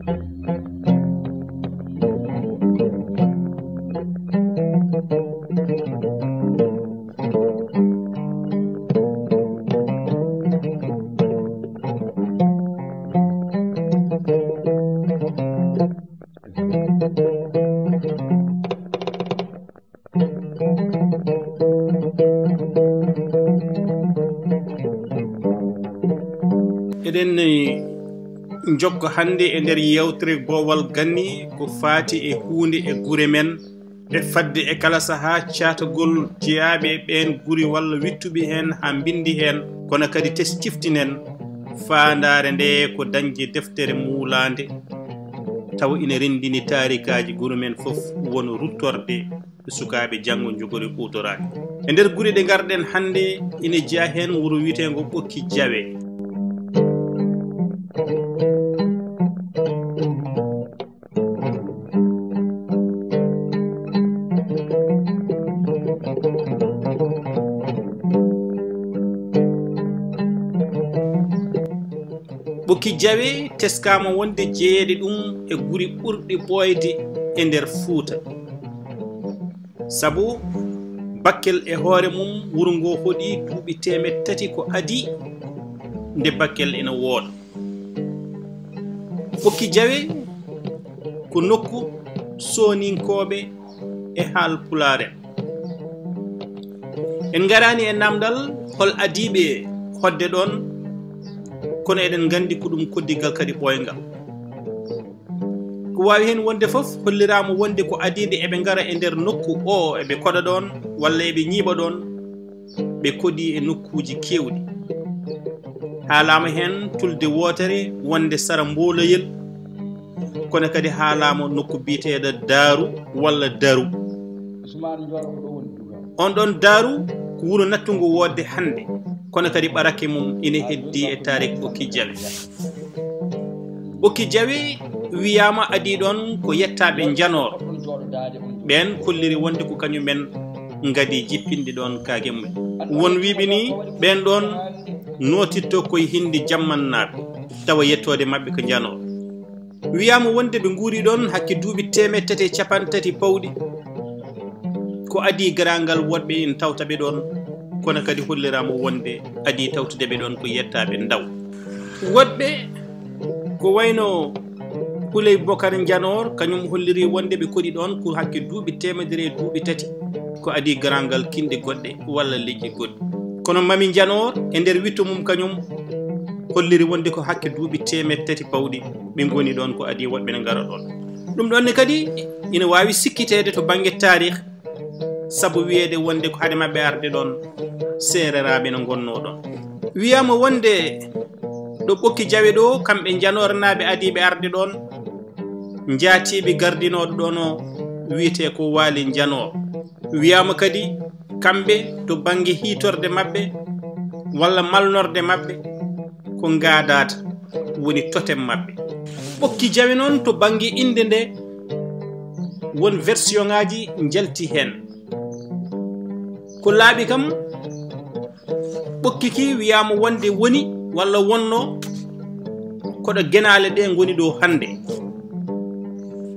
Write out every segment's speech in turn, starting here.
eɗen jokko hande e nder yewtere Boowal Ganni ko faati e hunde e gure men e fadde e kala saha catagol jeyaɓe ɓen guri walla wittuɓe hen ha bindi hen kono kadi testiftinen fandare nde ko dañde deftere muulande taw ina rendini tarikaji gure men foof wona ruttorde sukaɓe janggo jogori kutoraki e nder gure ɗe garɗen hande ina jeeya hen wuuro witego Ɓokki Jawe. Ɓokki Jawe teskama wonde jeeyede ɗum e guri ɓurɗi ɓoyde e nder Fuuta sabu Bakel e hoore mum wuro ngo hoɗi duuɓi 300 ko adi nde Bakel ina wooda. Ɓokki Jawe ko nokku soninkoɓe e haal Pulaar en garani e namdal hol adiɓe hodde ɗon kono eɗen gandi ko ɗum koddigal kadi ɓoyngal ko wawi hen wonde foof hollirama wonde ko adide eɓe gara e nder nokku o eɓe koɗa ɗon walla eɓe ñiiɓa ɗon ɓe koɗi e nokkuji kewɗi haalama hen tulde wotere wonde Sara Mboloyel kono kadi haalama nokku biyeteɗo Daaru walla Daru on ɗon Daaru ko wuuro nattugo wodde hande kono kadi ɓarake mum ina heddi e tarik Ɓokki Jawe. Ɓokki Jawe wiyama adi ɗon ko yettaɓe Janor ɓen kolliri wonde ko kañumen gadi jippinde ɗon kaake mumen won wiɓe ni ɓen ɗon notitto koye hindi jammannaɓe tawa yettode mabɓe ko Janor wiyama wonde ɓe guuri ɗon hakke duuɓi 350 pawɗi ko adi garangal woɗɓe in tawtaɓe ɗon kono kadi hollirama wonde adi tawtudeɓe ɗon ko yettaɓe Ndaw woɗɓe ko wayno Huley Bokar Janor kañum holliri wonde ɓe koɗi ɗon ko hakke duuɓi 300 ko adi garangal kinde goɗɗe walla leƴƴi goɗɗi kono Mami Janor e nder wittu mum kañum holliri wonde ko hakke duuɓi 300 pawɗi ɓe goni ɗon ko adi woɗɓe ne gara ɗon ɗum ɗonne kadi ina wawi sikkitede to banggue tarikh sabu wiyede wonde ko haade mabɓe arde ɗon sereraɓe no gonno ɗon wiyama wonde ɗo Ɓokki Jawe ɗo kamɓe Janor naɓe adiɓe arde ɗon jaatiɓe gardinoɗo ɗon o wiyete ko Waali Janor wiyama kadi kamɓe to banggue hitorde mabɓe walla malnorde mabɓe ko gadata woni totem mabɓe Ɓokki Jawe noon to banggue inde nde won version ngaji jalti hen ko laaɓi kam Ɓokki ki wiyama wonde woni walla wonno koɗo genale ɗe goni ɗo hande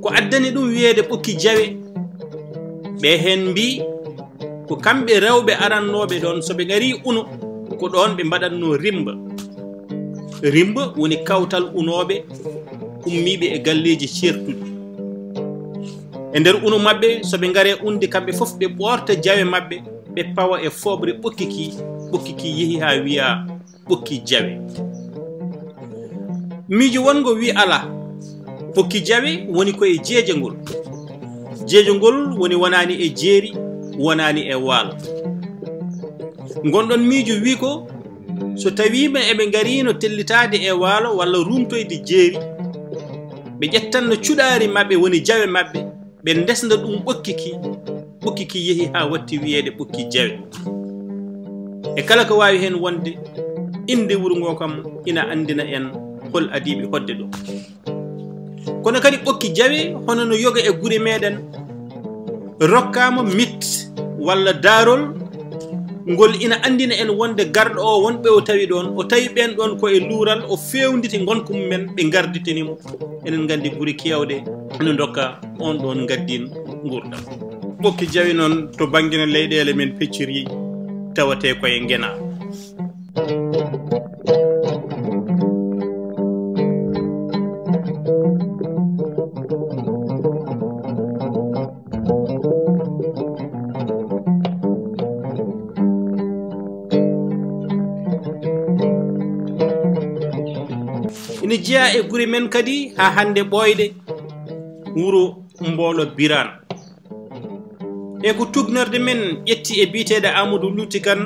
ko addani ɗum wiyede Ɓokki Jawe ɓe hen mbi ko kamɓe rewɓe arannoɓe ɗon soɓe gari uno ko ɗon ɓe mbaɗatno rimba rimba woni kawtal unoɓe ummiɓe e galleji certuɗi e nder uno mabɓe soɓe gare unde kamɓe foof ɓe ɓorta jawe mabɓe ɓe pawa e foɓre Ɓokki ki yeehi ha wiya Ɓokki Jawe miijo wongo wi ala Ɓokki Jawe woni koye jeeje ngol woni wonani e jeeri wonani e waalo gonɗon miijo wi ko so tawima eɓe garino tellitade e waalo walla rumtoyde jeeri ɓe ƴettanno cuɗari mabɓe woni jawe mabɓe ɓe desda ɗum Ɓokki ki yeehi ha watti wiyede Ɓokki Jawe e kala ko wawi hen wonde inde wuro ngo kam ina andina en hol adiɓe hodde ɗo kono kadi Ɓokki Jawe hono no yoga e gure meɗen rokkama mit walla darol ngol ina andina en wonde garɗo o wonɓe o tawi ɗon o tawi ɓen ɗon koye luural o fewnditi gonka mumen ɓe garditinimo enen gandi guri kewɗe ene dokka on ɗon gaddin gurdam ɓokki jawi noon to bangguine leyɗele men pecciri tawate koye ngena ina jeeya e guri men kadi ha hande ɓoyɗe wuro Mbolo Birane e ko tugnorde men ƴetti e biteɗo Amadou Louty Kane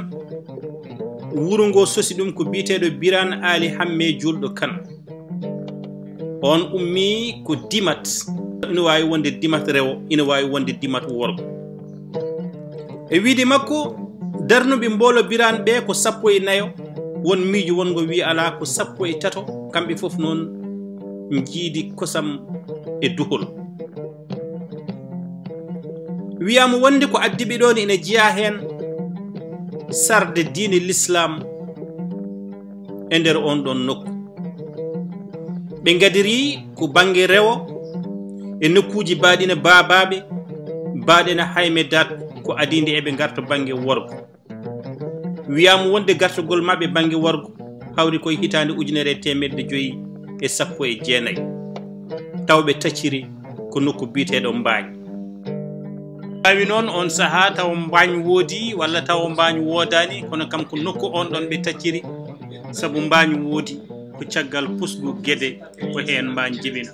wuro ngo sosi ɗum ko biteɗo Birane Ali Hamme Julɗo Kane on ummi ko dimat ina wawi wonde dimat rewo ina wawi wonde dimat worgo e wiide makko darnuɓe Mbolo Birane ɓe ko 14 won miijo wongo wi ala ko 13 kamɓe fof noon jiidi kosam e duhol wiyama wonde ko addiɓe ɗon ina jeeya hen sarde diine l'islam e nder on ɗon nokku ɓe gadiri ko banggue rewo e nokkuji baɗina babaɓe baɗina hayme dat ko adinde eɓe garta banggue worgo wiyama wonde gartugol mabɓe banggue worgo hawri koye hitande 1919 tawɓe tacciri ko nokku biteɗo Mbañ tawi noon on saaha taw Mbañ woodi walla taw Mbañ wodani kono kam ko nokku on ɗon ɓe tacciri saabu Mbañ woodi ko caggal pusgu gueɗe ko hen Mbañ jibina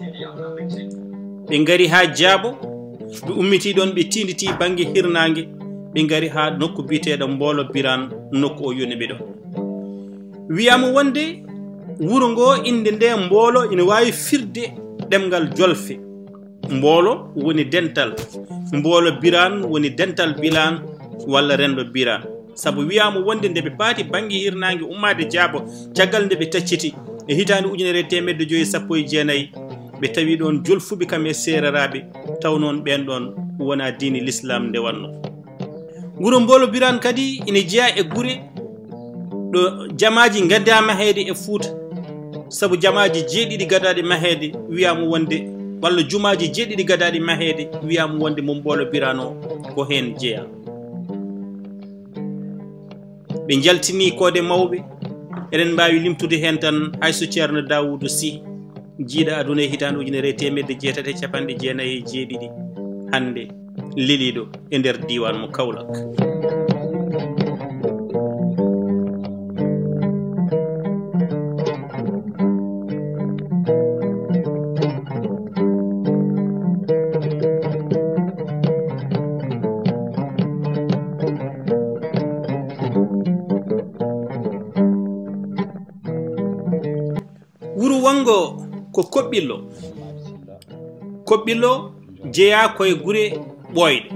ɓe gari ha Diabo ɓe ummiti ɗon ɓe tinditi banggue hirnangue ɓe gari ha nokku biteɗo Mbolo Birane nokku o yoni ɓe ɗo wiyama wonde wuro ngo inde nde Mbolo ina wawi firde ɗemgal jolfe Mbolo woni dental Mbolo Birane woni dental Birane walla renɗo Birane saabu wiyama wonde nde ɓe paati banggue hirnangue ummade Diabo caggal nde ɓe tacciti e hitande 1919 ɓe tawi ɗon jolfuɓe kam e sereraɓe taw noon ɓen ɗon wona diine l'islam nde wanno wuro Mbolo Birane kadi ina jeeya e gure ɗo jamaji gaddama mahede e Fouta saabu jamaji jeeɗiɗi gadaɗi mahede wiyama wonde walla jumaji jeeɗiɗi gadaɗi mahede wiyama wonde mo Mbolo Birane o ko hen jeeya ɓe jaltini kode mawɓe eɗen mbawi limtude hen tan hayso ceerno Dawoudou Sy jiiɗa aduna e hitande 1997 hande leliɗo e nder diwan mo Kaolack wuro wango ko Koɓɓillo jeeya koye gure ɓoyɗe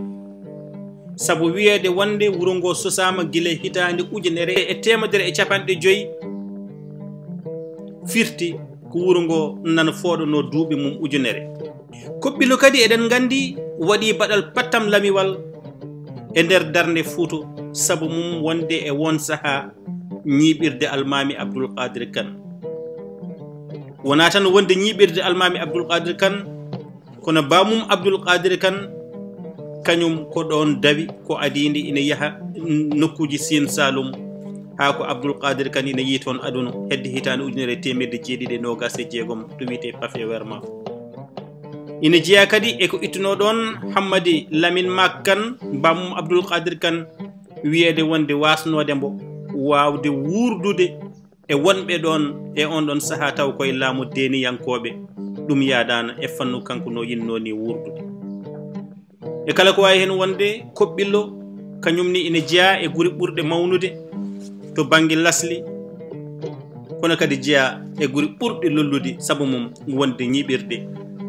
saabu wiyede wonde wuro ngo sosama guila hitande 1950 firti ko wuro ngo nana fooɗano duuɓi mum 100 Koɓɓillo kadi eɗen gandi waɗi baɗal pattam lamiwal e nder darde Fouta saabu mum wonde e won saaha ñiɓirde almami Abdoul Qadir Kane wona tan wonde ñiɓirde almami Abdoul Qadir Kane kono bamum Abdoul Qadir Kane kañum ko ɗon dawi ko adinde ina yaaha nokkuji Sine Saloum ha ko Abdoul Qadir Kane ina yi toon aduna hedde hitande 1926 to wiyete Pafe Werma ina jeeya kadi eko ittuno ɗon Hammadi Lamine Mak Kane bamum Abdoul Qadir Kane wiyede wonde wasnodemo wawde wurdude e wonɓe ɗon e on ɗon saaha taw koye laamu deniyankoɓe ɗum yadana e fannu kanko no yinno ni wurdude e kala ko wawi hen wonde Koɓɓillo kañumni ina jeeya e guri ɓurɗe mawnude to banggue lasli kono kadi jeeya e guri ɓurɗe lollude saabu mum wonde ñiɓirde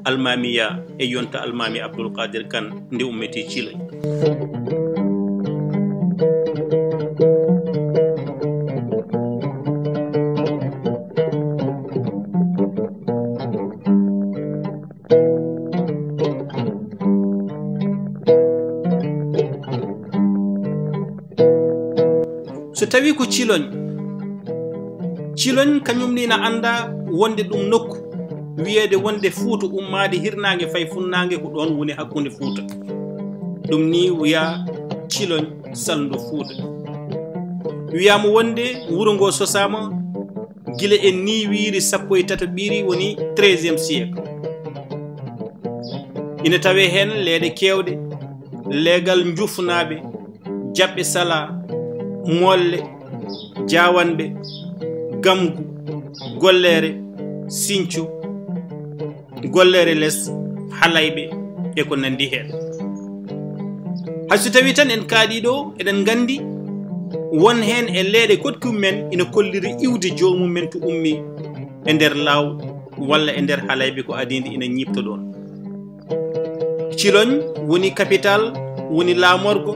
almamiya e yonta almami Abdoul Qadir Kane nde ummeti Thilogne tawi ko ciloñ kañum ni na anda wonde ɗum nokku wiyeede wonde Fuuta ummade hirnange fay funnange ko ɗon woni hakkunde Fuuta ɗum ni wiya ciloñ salndu Fuuta wiyama wonde wuro ngo sosama gila e niwiiri 13 woni 13e siècle ina tawe hen leeɗe kewɗe leegal jufnaɓe jaɓɓe sala molle jawanɓe gamgu gollere sincu gollere less halayɓe e ko nandi hen hayso tawi tan en kaaɗi ɗo eɗen gandi won hen e leeɗe kotkum men ina kolliri iwde jomum men to ummi e nder law walla e nder halayɓe ko adide ina ñipta ɗon ciloñ woni capital woni laamorgo